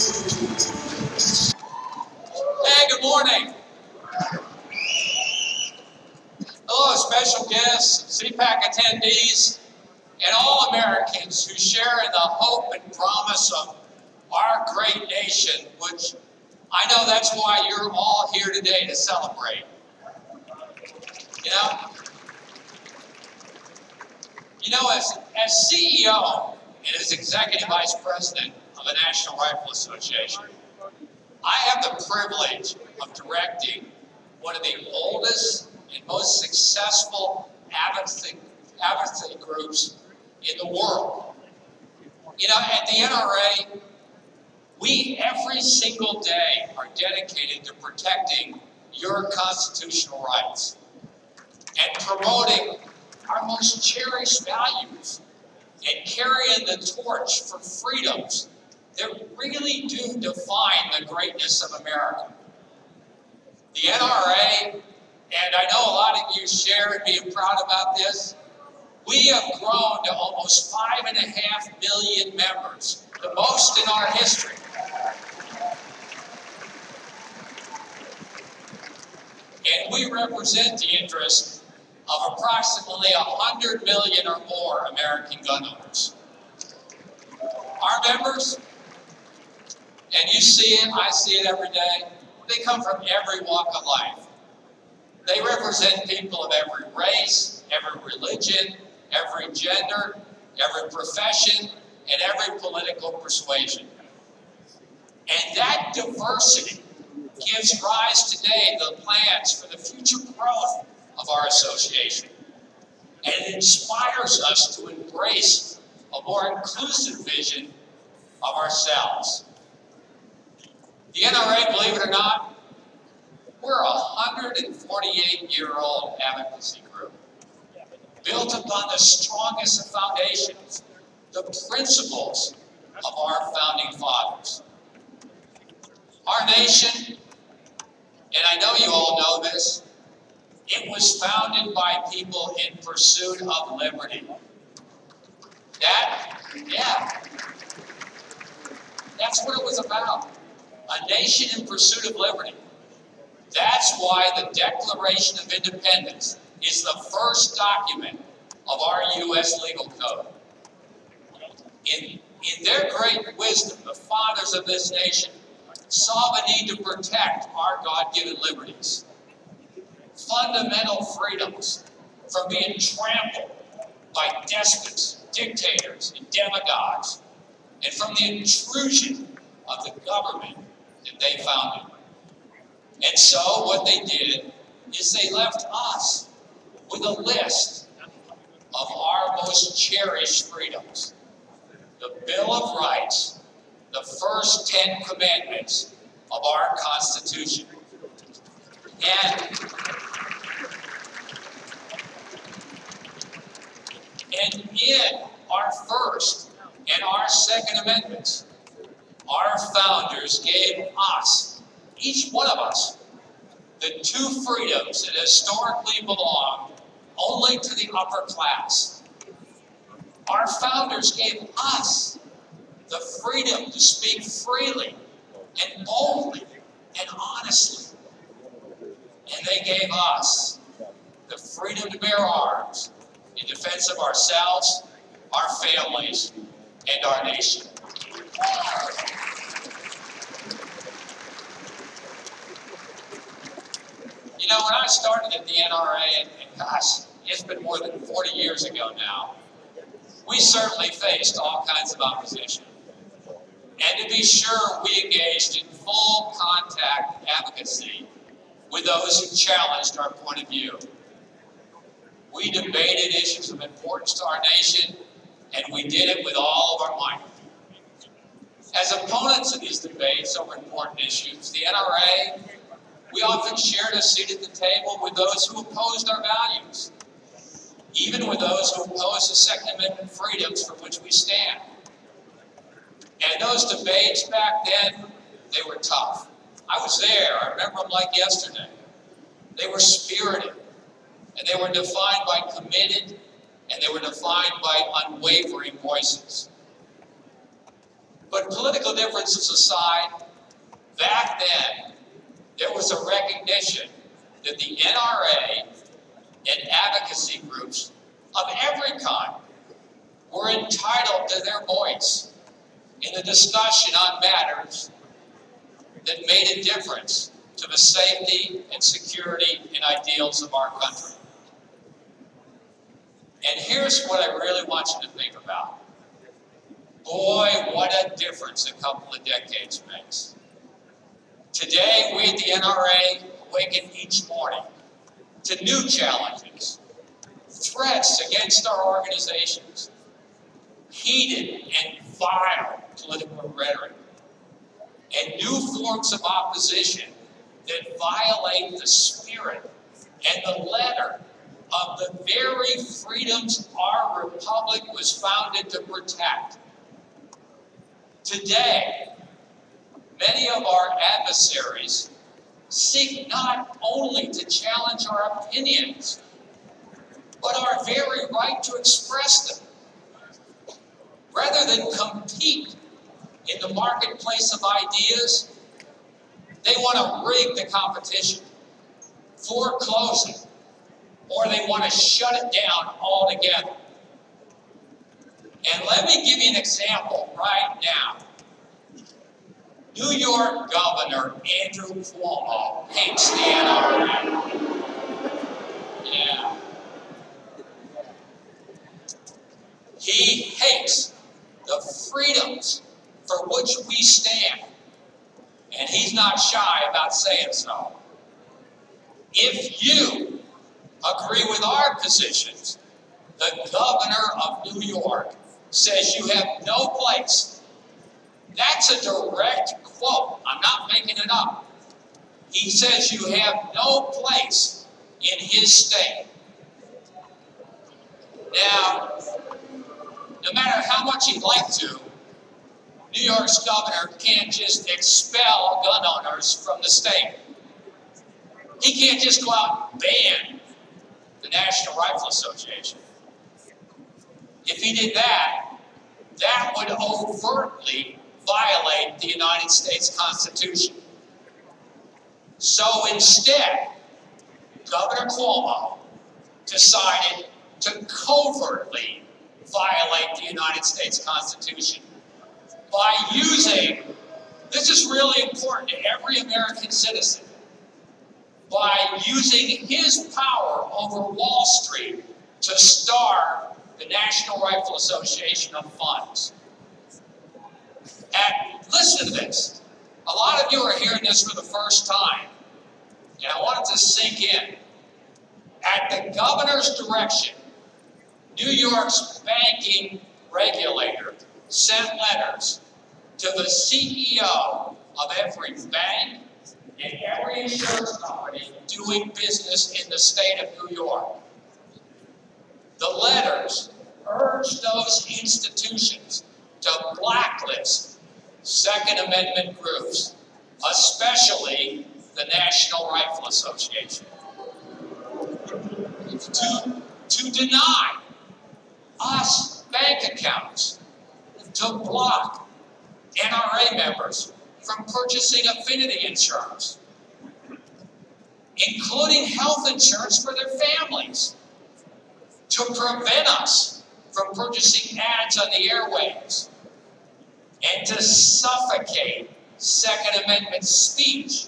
Hey, good morning. Hello, special guests, CPAC attendees, and all Americans who share in the hope and promise of our great nation, which I know that's why you're all here today to celebrate. You know, as CEO and as Executive Vice President of the National Rifle Association, I have the privilege of directing one of the oldest and most successful advocacy groups in the world. You know, at the NRA, we every single day are dedicated to protecting your constitutional rights and promoting our most cherished values and carrying the torch for freedoms that really do define the greatness of America. The NRA, and I know a lot of you share and be proud about this, we have grown to almost 5.5 million members, the most in our history. And we represent the interests of approximately 100 million or more American gun owners. Our members, and you see it, I see it every day, they come from every walk of life. They represent people of every race, every religion, every gender, every profession, and every political persuasion. And that diversity gives rise today to the plans for the future growth of our association. And it inspires us to embrace a more inclusive vision of ourselves. The NRA, believe it or not, we're a 148-year-old advocacy group, built upon the strongest of foundations, the principles of our founding fathers. Our nation, and I know you all know this, it was founded by people in pursuit of liberty. That's what it was about. A nation in pursuit of liberty. That's why the Declaration of Independence is the first document of our U.S. legal code. In their great wisdom, the fathers of this nation saw the need to protect our God-given liberties, fundamental freedoms from being trampled by despots, dictators, and demagogues, and from the intrusion of the government that they founded. And so what they did is they left us with a list of our most cherished freedoms. The Bill of Rights, the first 10 commandments of our Constitution. And in our first and our second amendments, our founders gave us, each one of us, the two freedoms that historically belonged only to the upper class. Our founders gave us the freedom to speak freely and boldly and honestly. And they gave us the freedom to bear arms in defense of ourselves, our families, and our nation. You know, when I started at the NRA, and gosh, it's been more than 40 years ago now, we certainly faced all kinds of opposition. And to be sure, we engaged in full contact advocacy with those who challenged our point of view. We debated issues of importance to our nation, and we did it with all of our might. As opponents of these debates over important issues, the NRA, we often shared a seat at the table with those who opposed our values, even with those who opposed the Second Amendment freedoms for which we stand. And those debates back then, they were tough. I was there. I remember them like yesterday. They were spirited, and they were defined by committed, and they were defined by unwavering voices. But political differences aside, back then, there was a recognition that the NRA and advocacy groups of every kind were entitled to their voice in the discussion on matters that made a difference to the safety and security and ideals of our country. And here's what I really want you to think about. Boy, what a difference a couple of decades makes. Today, we at the NRA awaken each morning to new challenges, threats against our organizations, heated and vile political rhetoric, and new forms of opposition that violate the spirit and the letter of the very freedoms our republic was founded to protect. Today, many of our adversaries seek not only to challenge our opinions, but our very right to express them. Rather than compete in the marketplace of ideas, they want to rig the competition, foreclose it, or they want to shut it down altogether. And let me give you an example right now. New York Governor Andrew Cuomo hates the NRA. Yeah. He hates the freedoms for which we stand. And he's not shy about saying so. If you agree with our positions, the governor of New York says you have no place. That's a direct quote. I'm not making it up. He says you have no place in his state. Now, no matter how much he'd like to, New York's governor can't just expel gun owners from the state. He can't just go out and ban the National Rifle Association. If he did that, that would overtly violate the United States Constitution. So instead, Governor Cuomo decided to covertly violate the United States Constitution by using, this is really important to every American citizen, by using his power over Wall Street to starve the National Rifle Association of funds. And listen to this. A lot of you are hearing this for the first time, and I want it to sink in. At the governor's direction, New York's banking regulator sent letters to the CEO of every bank and every insurance company doing business in the state of New York. The letters urged those institutions to blacklist Second Amendment groups, especially the National Rifle Association, to deny us bank accounts, to block NRA members from purchasing affinity insurance, including health insurance for their families, to prevent us from purchasing ads on the airwaves, and to suffocate Second Amendment speech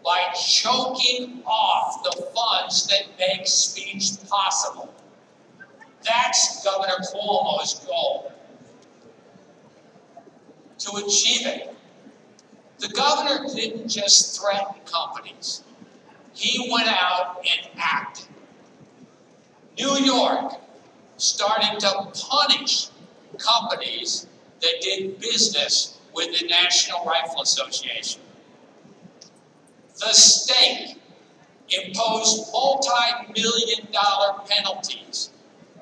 by choking off the funds that make speech possible. That's Governor Cuomo's goal. To achieve it, the governor didn't just threaten companies. He went out and acted. New York started to punish companies that did business with the National Rifle Association. The state imposed multi-million-dollar penalties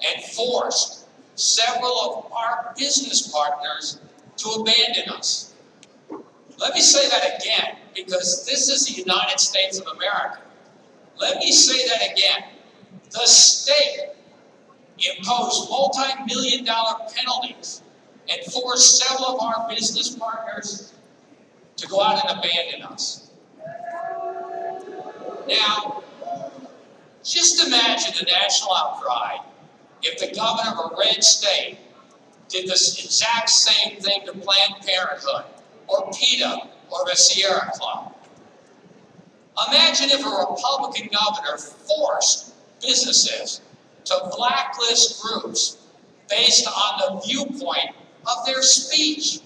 and forced several of our business partners to abandon us. Let me say that again, because this is the United States of America. Let me say that again. The state imposed multi-million-dollar penalties and forced several of our business partners to go out and abandon us. Now, just imagine the national outcry if the governor of a red state did the exact same thing to Planned Parenthood, or PETA, or the Sierra Club. Imagine if a Republican governor forced businesses to blacklist groups based on the viewpoint of their speech.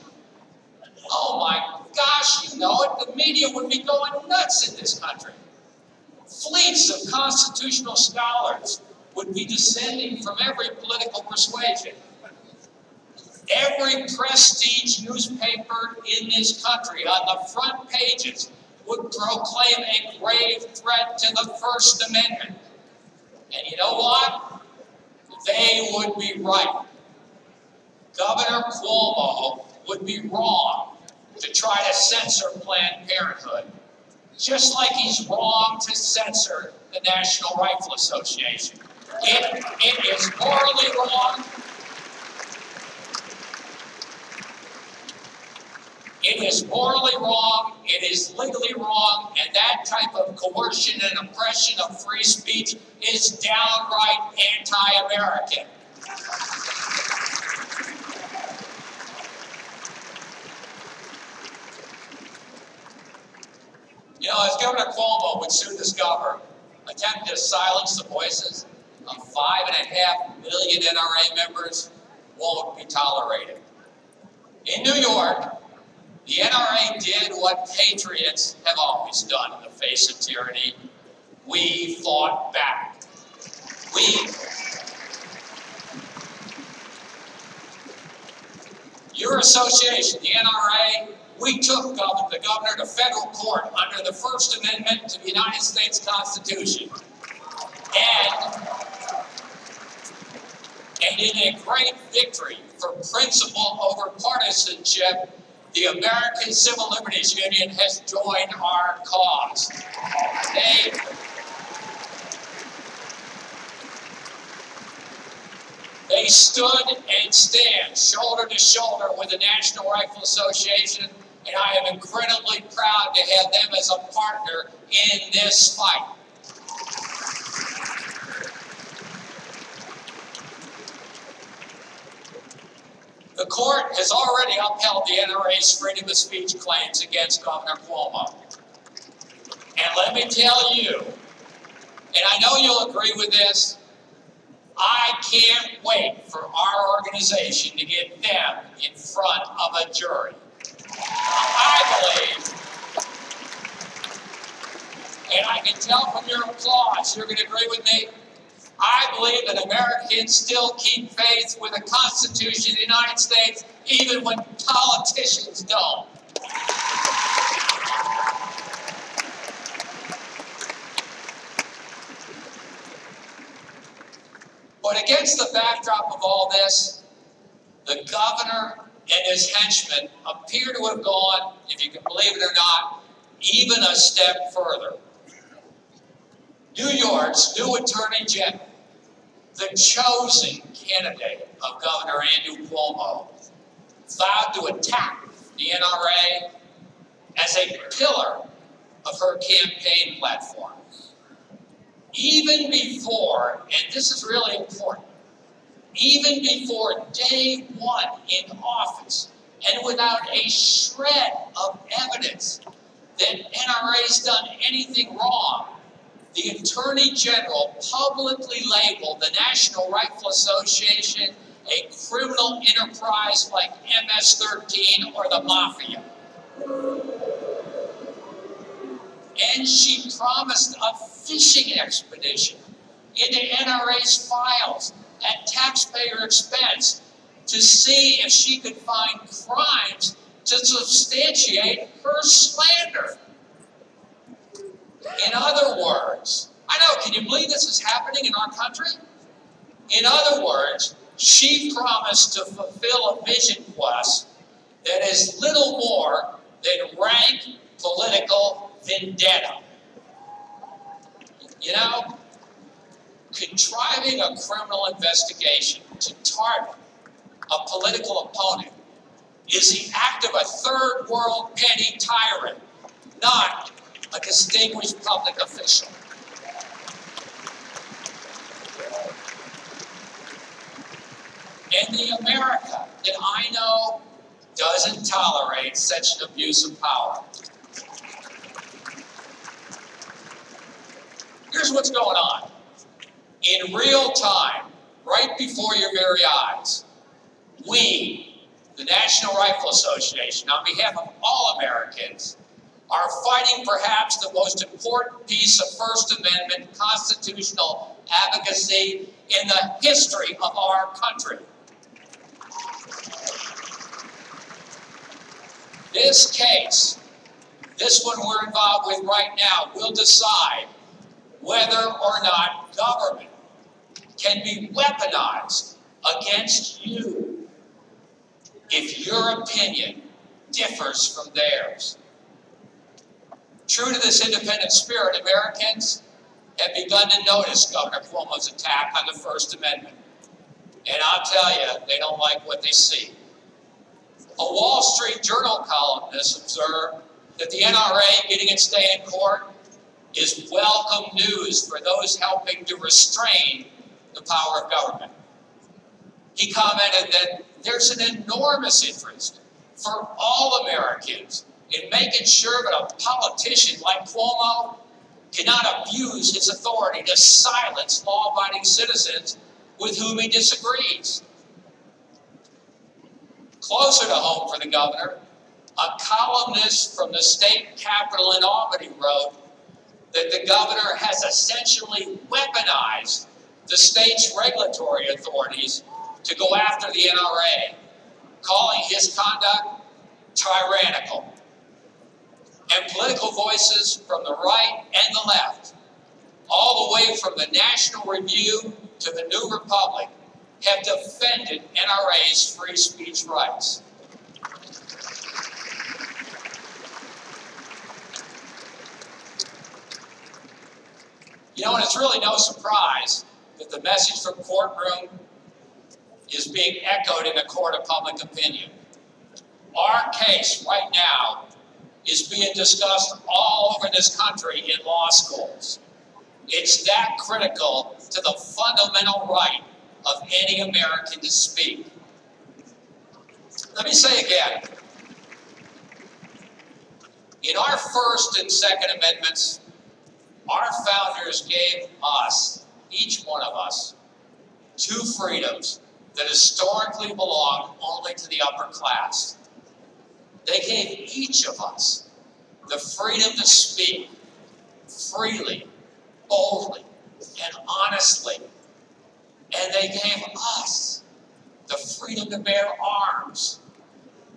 Oh my gosh, you know it, the media would be going nuts in this country. Fleets of constitutional scholars would be descending from every political persuasion. Every prestige newspaper in this country on the front pages would proclaim a grave threat to the First Amendment. And you know what? They would be right. Governor Cuomo would be wrong to try to censor Planned Parenthood, just like he's wrong to censor the National Rifle Association. It is morally wrong. It is morally wrong, it is legally wrong, and that type of coercion and oppression of free speech is downright anti-American. You know, as Governor Cuomo would soon discover, attempting to silence the voices of 5.5 million NRA members won't be tolerated. In New York, the NRA did what patriots have always done in the face of tyranny. We fought back. Your association, the NRA, we took the governor to federal court under the First Amendment to the United States Constitution. And in a great victory for principle over partisanship, the American Civil Liberties Union has joined our cause. They stood and stand shoulder to shoulder with the National Rifle Association, and I am incredibly proud to have them as a partner in this fight. The court has already upheld the NRA's freedom of speech claims against Governor Cuomo. And let me tell you, and I know you'll agree with this, I can't wait for our organization to get them in front of a jury. I believe, and I can tell from your applause, you're going to agree with me, I believe that Americans still keep faith with the Constitution of the United States, even when politicians don't. But against the backdrop of all this, the governor and his henchmen appear to have gone, if you can believe it or not, even a step further. New York's new Attorney General, the chosen candidate of Governor Andrew Cuomo, vowed to attack the NRA as a pillar of her campaign platform. Even before, and this is really important, even before day one in office, and without a shred of evidence that NRA's done anything wrong, the Attorney General publicly labeled the National Rifle Association a criminal enterprise like MS-13 or the Mafia. And she promised a fishing expedition into NRA's files at taxpayer expense to see if she could find crimes to substantiate her slander. In other words, I know, can you believe this is happening in our country? In other words, she promised to fulfill a vision quest that is little more than rank political vendetta. You know, contriving a criminal investigation to target a political opponent is the act of a third world petty tyrant, not a distinguished public official. And the America that I know doesn't tolerate such an abuse of power. Here's what's going on. In real time, right before your very eyes, we, the National Rifle Association, on behalf of all Americans, are fighting perhaps the most important piece of First Amendment constitutional advocacy in the history of our country. This case, this one we're involved with right now, will decide whether or not government can be weaponized against you if your opinion differs from theirs. True to this independent spirit, Americans have begun to notice Governor Cuomo's attack on the First Amendment. And I'll tell you, they don't like what they see. A Wall Street Journal columnist observed that the NRA getting its day in court is welcome news for those helping to restrain the power of government. He commented that there's an enormous interest for all Americans in making sure that a politician like Cuomo cannot abuse his authority to silence law-abiding citizens with whom he disagrees. Closer to home for the governor, a columnist from the state capitol in Albany wrote that the governor has essentially weaponized the state's regulatory authorities to go after the NRA, calling his conduct tyrannical. And political voices from the right and the left, all the way from the National Review to the New Republic, have defended NRA's free speech rights. You know, and it's really no surprise that the message from courtroom is being echoed in the court of public opinion. Our case right now is being discussed all over this country in law schools. It's that critical to the fundamental right of any American to speak. Let me say again, in our First and Second Amendments, our founders gave us, each one of us, two freedoms that historically belonged only to the upper class. They gave each of us the freedom to speak freely, boldly, and honestly. And they gave us the freedom to bear arms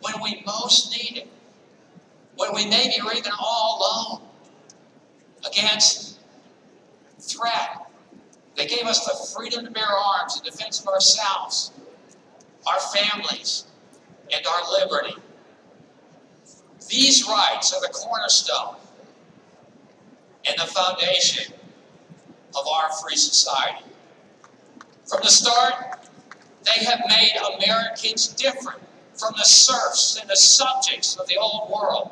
when we most need it, when we maybe are even all alone against threat. They gave us the freedom to bear arms in defense of ourselves, our families, and our liberty. These rights are the cornerstone and the foundation of our free society. From the start, they have made Americans different from the serfs and the subjects of the old world.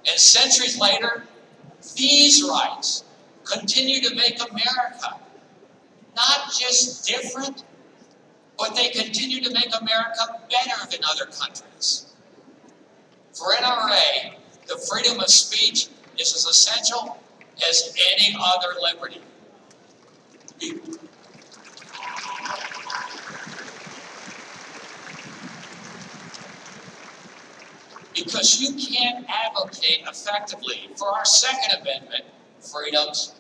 And centuries later, these rights continue to make America not just different, but they continue to make America better than other countries. For NRA, the freedom of speech is as essential as any other liberty. Because you can't advocate effectively for our Second Amendment freedoms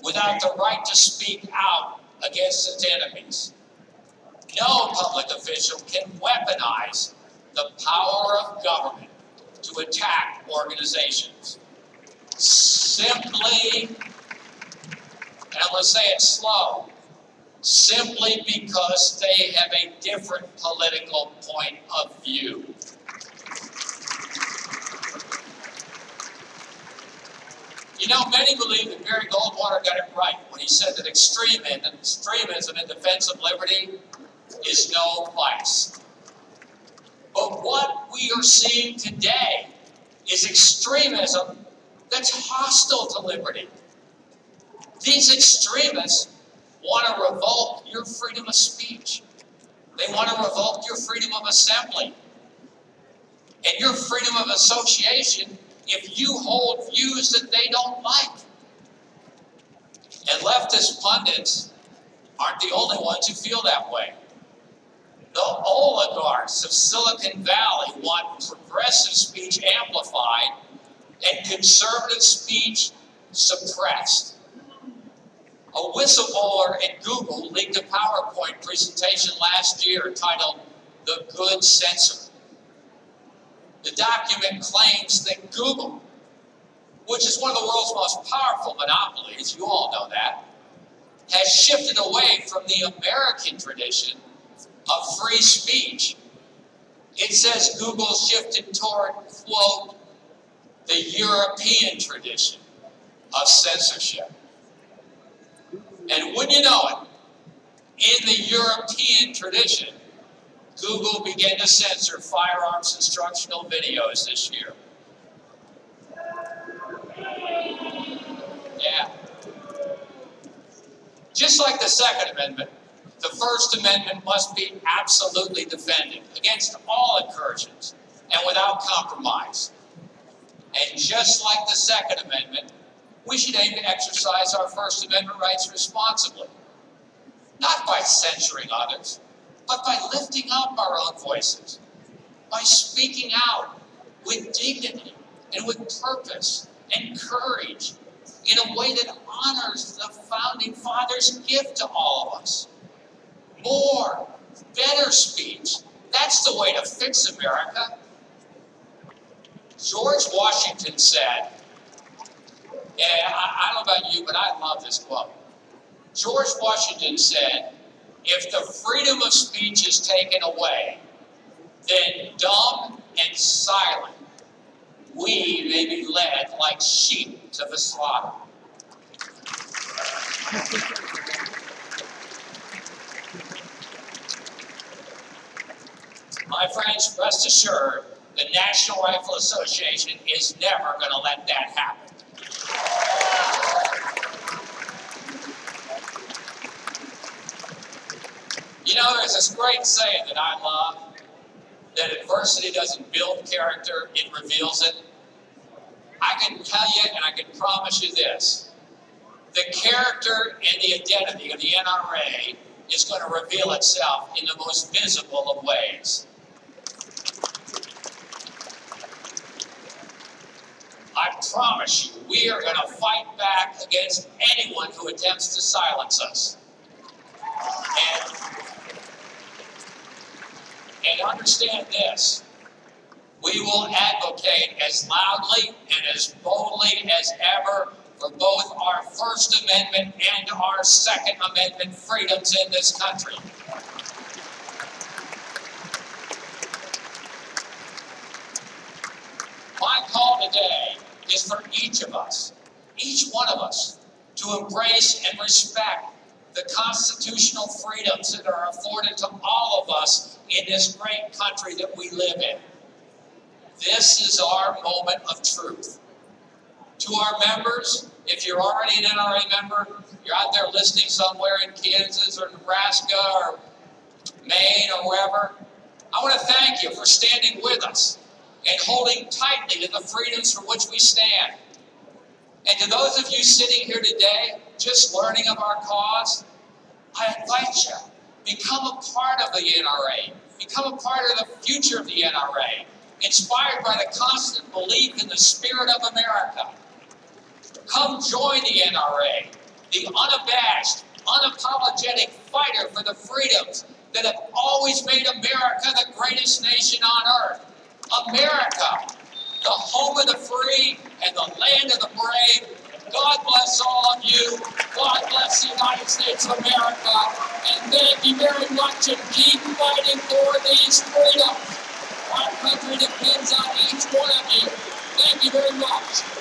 without the right to speak out against its enemies. No public official can weaponize the power of government to attack organizations. Simply, and I'm going to say it slow, simply because they have a different political point of view. You know, many believe that Barry Goldwater got it right when he said that extremism in defense of liberty is no place. we are seeing today is extremism that's hostile to liberty. These extremists want to revoke your freedom of speech. They want to revoke your freedom of assembly and your freedom of association if you hold views that they don't like. And leftist pundits aren't the only ones who feel that way. The oligarchs of Silicon Valley want progressive speech amplified and conservative speech suppressed. A whistleblower at Google leaked a PowerPoint presentation last year titled "The Good Censor." The document claims that Google, which is one of the world's most powerful monopolies, you all know that, has shifted away from the American tradition of free speech. It says Google shifted toward, quote, the European tradition of censorship. And wouldn't you know it, in the European tradition, Google began to censor firearms instructional videos this year. Yeah. Just like the Second Amendment, the First Amendment must be absolutely defended against all incursions and without compromise. And just like the Second Amendment, we should aim to exercise our First Amendment rights responsibly, not by censoring others, but by lifting up our own voices, by speaking out with dignity and with purpose and courage in a way that honors the Founding Fathers' gift to all of us. More, better speech. That's the way to fix America. George Washington said, and I don't know about you, but I love this quote. George Washington said, if the freedom of speech is taken away, then dumb and silent, we may be led like sheep to the slaughter. My friends, rest assured, the National Rifle Association is never going to let that happen. You know, there's this great saying that I love, that adversity doesn't build character, it reveals it. I can tell you and I can promise you this, the character and the identity of the NRA is going to reveal itself in the most visible of ways. I promise you, we are going to fight back against anyone who attempts to silence us. And understand this, we will advocate as loudly and as boldly as ever for both our First Amendment and our Second Amendment freedoms in this country. My call today is for each of us, each one of us, to embrace and respect the constitutional freedoms that are afforded to all of us in this great country that we live in. This is our moment of truth. To our members, if you're already an NRA member, you're out there listening somewhere in Kansas or Nebraska or Maine or wherever, I want to thank you for standing with us and holding tightly to the freedoms for which we stand. And to those of you sitting here today, just learning of our cause, I invite you, become a part of the NRA. Become a part of the future of the NRA, inspired by the constant belief in the spirit of America. Come join the NRA, the unabashed, unapologetic fighter for the freedoms that have always made America the greatest nation on earth. America, the home of the free and the land of the brave. God bless all of you. God bless the United States of America. And thank you very much, and keep fighting for these freedoms. Our country depends on each one of you. Thank you very much.